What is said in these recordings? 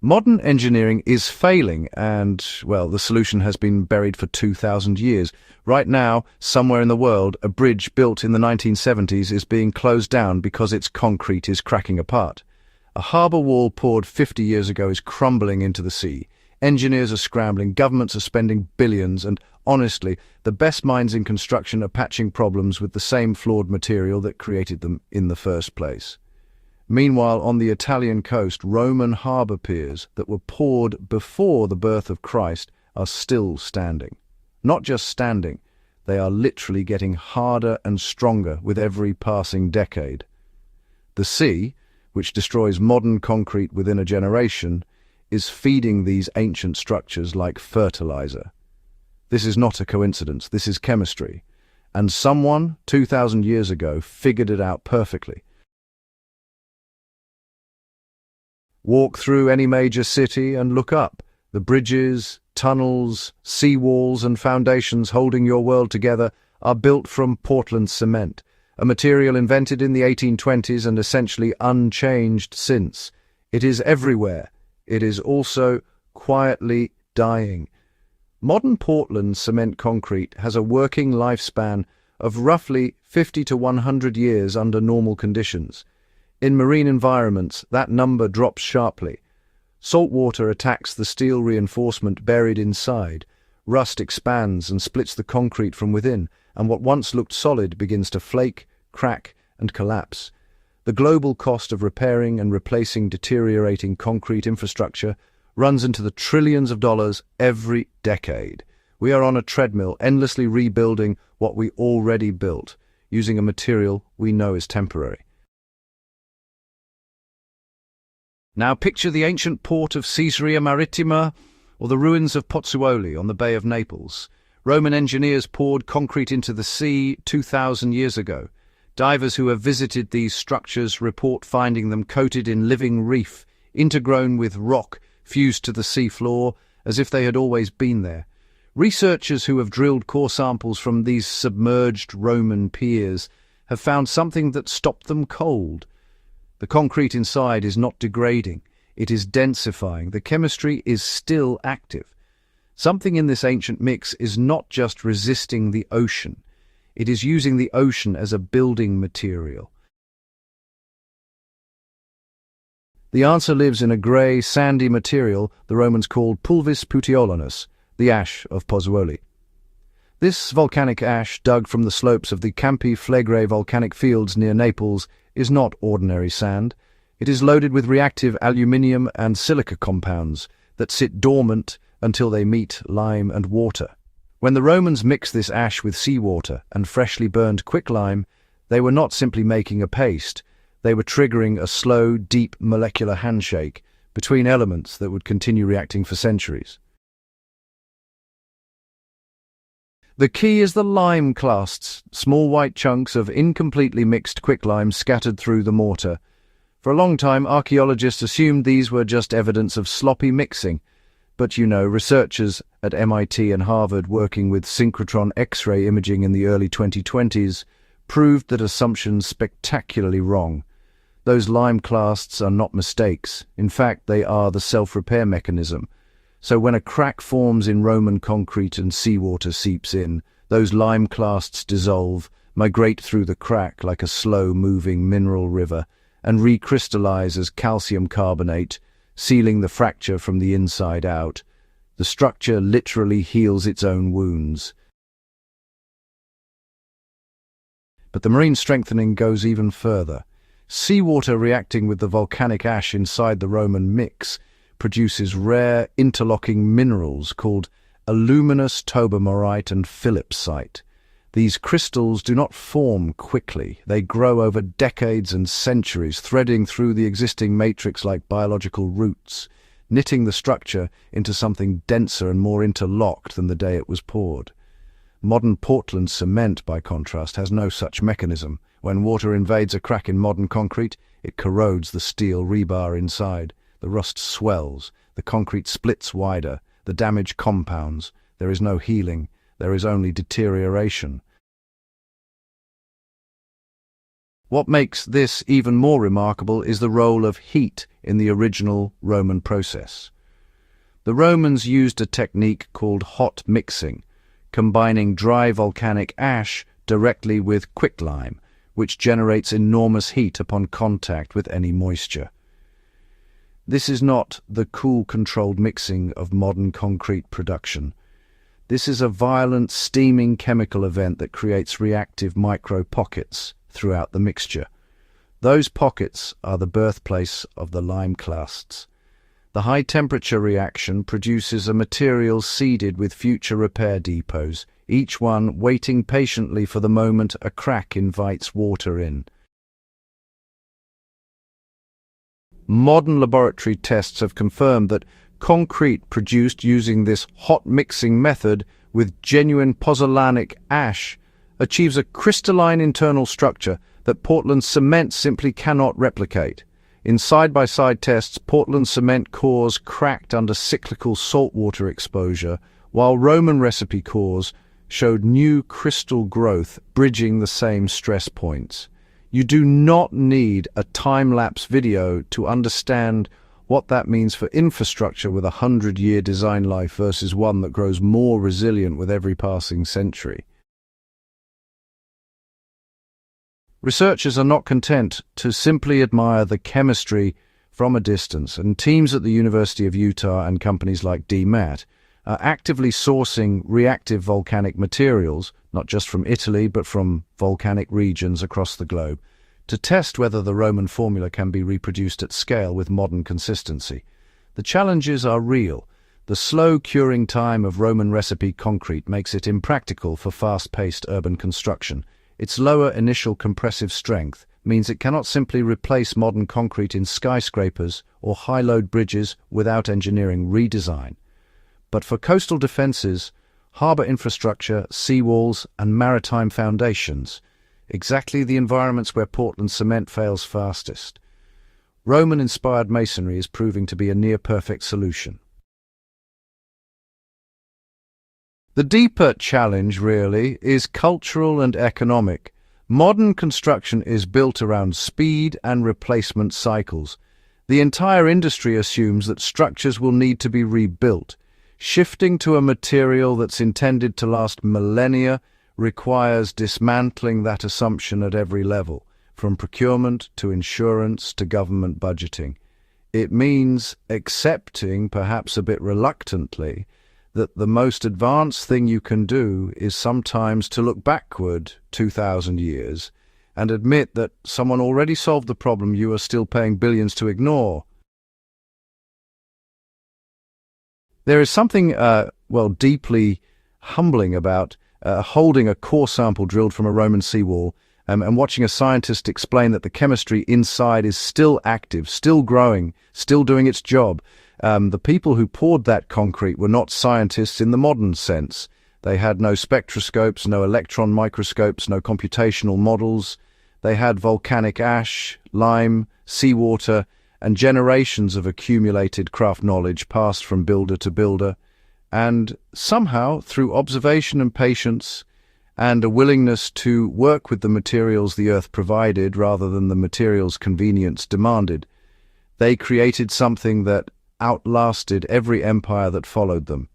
Modern engineering is failing and, well, the solution has been buried for 2,000 years. Right now, somewhere in the world, a bridge built in the 1970s is being closed down because its concrete is cracking apart. A harbour wall poured 50 years ago is crumbling into the sea. Engineers are scrambling, governments are spending billions, and honestly, the best minds in construction are patching problems with the same flawed material that created them in the first place. Meanwhile, on the Italian coast, Roman harbour piers that were poured before the birth of Christ are still standing. Not just standing, they are literally getting harder and stronger with every passing decade. The sea, which destroys modern concrete within a generation, is feeding these ancient structures like fertilizer. This is not a coincidence, this is chemistry. And someone, 2,000 years ago, figured it out perfectly. Walk through any major city and look up. The bridges, tunnels, seawalls and foundations holding your world together are built from Portland cement, a material invented in the 1820s and essentially unchanged since. It is everywhere. It is also quietly dying. Modern Portland cement concrete has a working lifespan of roughly 50 to 100 years under normal conditions. In marine environments, that number drops sharply. Saltwater attacks the steel reinforcement buried inside. Rust expands and splits the concrete from within, and what once looked solid begins to flake, crack, and collapse. The global cost of repairing and replacing deteriorating concrete infrastructure runs into the trillions of dollars every decade. We are on a treadmill, endlessly rebuilding what we already built, using a material we know is temporary. Now picture the ancient port of Caesarea Maritima or the ruins of Pozzuoli on the Bay of Naples. Roman engineers poured concrete into the sea 2,000 years ago. Divers who have visited these structures report finding them coated in living reef, intergrown with rock fused to the sea floor as if they had always been there. Researchers who have drilled core samples from these submerged Roman piers have found something that stopped them cold. The concrete inside is not degrading, it is densifying. The chemistry is still active. Something in this ancient mix is not just resisting the ocean, it is using the ocean as a building material. The answer lives in a grey, sandy material the Romans called pulvis putiolanus, the ash of Pozzuoli. This volcanic ash, dug from the slopes of the Campi Flegrei volcanic fields near Naples, is not ordinary sand. It is loaded with reactive aluminium and silica compounds that sit dormant until they meet lime and water. When the Romans mixed this ash with seawater and freshly burned quicklime, they were not simply making a paste, they were triggering a slow, deep molecular handshake between elements that would continue reacting for centuries. The key is the lime clasts, small white chunks of incompletely mixed quicklime scattered through the mortar. For a long time, archaeologists assumed these were just evidence of sloppy mixing. But researchers at MIT and Harvard working with synchrotron X-ray imaging in the early 2020s proved that assumption spectacularly wrong. Those lime clasts are not mistakes. In fact, they are the self-repair mechanism. So when a crack forms in Roman concrete and seawater seeps in, those lime clasts dissolve, migrate through the crack like a slow-moving mineral river, and recrystallize as calcium carbonate, sealing the fracture from the inside out. The structure literally heals its own wounds. But the marine strengthening goes even further. Seawater reacting with the volcanic ash inside the Roman mix produces rare interlocking minerals called aluminous tobermorite and philipsite. These crystals do not form quickly. They grow over decades and centuries, threading through the existing matrix like biological roots, knitting the structure into something denser and more interlocked than the day it was poured. Modern Portland cement, by contrast, has no such mechanism. When water invades a crack in modern concrete, it corrodes the steel rebar inside. The rust swells, the concrete splits wider, the damage compounds. There is no healing, there is only deterioration. What makes this even more remarkable is the role of heat in the original Roman process. The Romans used a technique called hot mixing, combining dry volcanic ash directly with quicklime, which generates enormous heat upon contact with any moisture. This is not the cool, controlled mixing of modern concrete production. This is a violent, steaming chemical event that creates reactive micro-pockets throughout the mixture. Those pockets are the birthplace of the lime clasts. The high-temperature reaction produces a material seeded with future repair depots, each one waiting patiently for the moment a crack invites water in. Modern laboratory tests have confirmed that concrete produced using this hot mixing method with genuine pozzolanic ash achieves a crystalline internal structure that Portland cement simply cannot replicate. In side-by-side tests, Portland cement cores cracked under cyclical saltwater exposure, while Roman recipe cores showed new crystal growth bridging the same stress points. You do not need a time-lapse video to understand what that means for infrastructure with a 100-year design life versus one that grows more resilient with every passing century. Researchers are not content to simply admire the chemistry from a distance, and teams at the University of Utah and companies like DMAT are actively sourcing reactive volcanic materials, not just from Italy but from volcanic regions across the globe, to test whether the Roman formula can be reproduced at scale with modern consistency. The challenges are real. The slow curing time of Roman recipe concrete makes it impractical for fast-paced urban construction. Its lower initial compressive strength means it cannot simply replace modern concrete in skyscrapers or high-load bridges without engineering redesign. But for coastal defenses, harbor infrastructure, seawalls, and maritime foundations, exactly the environments where Portland cement fails fastest, Roman-inspired masonry is proving to be a near-perfect solution. The deeper challenge, really, is cultural and economic. Modern construction is built around speed and replacement cycles. The entire industry assumes that structures will need to be rebuilt. Shifting to a material that's intended to last millennia requires dismantling that assumption at every level, from procurement to insurance to government budgeting. It means accepting, perhaps a bit reluctantly, that the most advanced thing you can do is sometimes to look backward 2,000 years and admit that someone already solved the problem you are still paying billions to ignore. There is something, deeply humbling about holding a core sample drilled from a Roman seawall and watching a scientist explain that the chemistry inside is still active, still growing, still doing its job. The people who poured that concrete were not scientists in the modern sense. They had no spectroscopes, no electron microscopes, no computational models. They had volcanic ash, lime, seawater, and generations of accumulated craft knowledge passed from builder to builder. And somehow, through observation and patience, and a willingness to work with the materials the earth provided rather than the materials convenience demanded, they created something that outlasted every empire that followed them.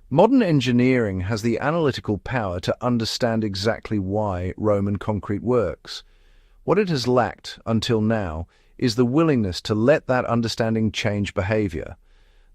Modern engineering has the analytical power to understand exactly why Roman concrete works. What it has lacked until now is the willingness to let that understanding change behavior.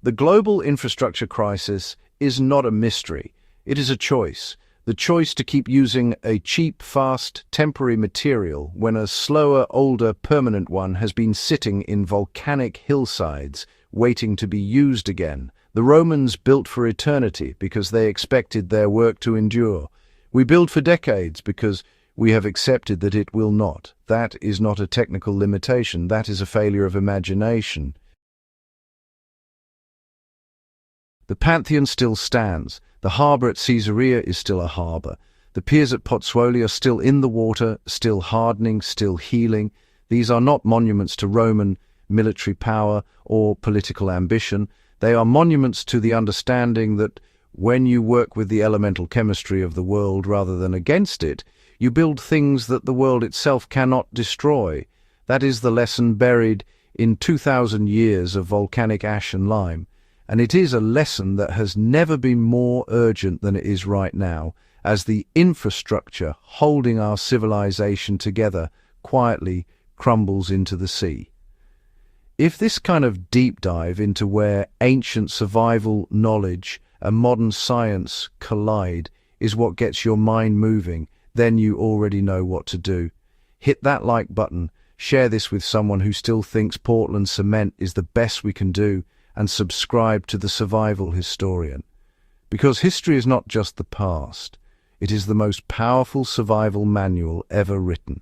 The global infrastructure crisis is not a mystery. It is a choice. The choice to keep using a cheap, fast, temporary material when a slower, older, permanent one has been sitting in volcanic hillsides, waiting to be used again. The Romans built for eternity because they expected their work to endure. We build for decades because we have accepted that it will not. That is not a technical limitation. That is a failure of imagination. The Pantheon still stands. The harbour at Caesarea is still a harbour. The piers at Pozzuoli are still in the water, still hardening, still healing. These are not monuments to Roman military power or political ambition. They are monuments to the understanding that when you work with the elemental chemistry of the world rather than against it, You build things that the world itself cannot destroy. That is the lesson buried in 2,000 years of volcanic ash and lime. And it is a lesson that has never been more urgent than it is right now, as the infrastructure holding our civilization together quietly crumbles into the sea. If this kind of deep dive into where ancient survival knowledge and modern science collide is what gets your mind moving, then you already know what to do. Hit that like button, share this with someone who still thinks Portland cement is the best we can do, and subscribe to The Survival Historian. Because history is not just the past, it is the most powerful survival manual ever written.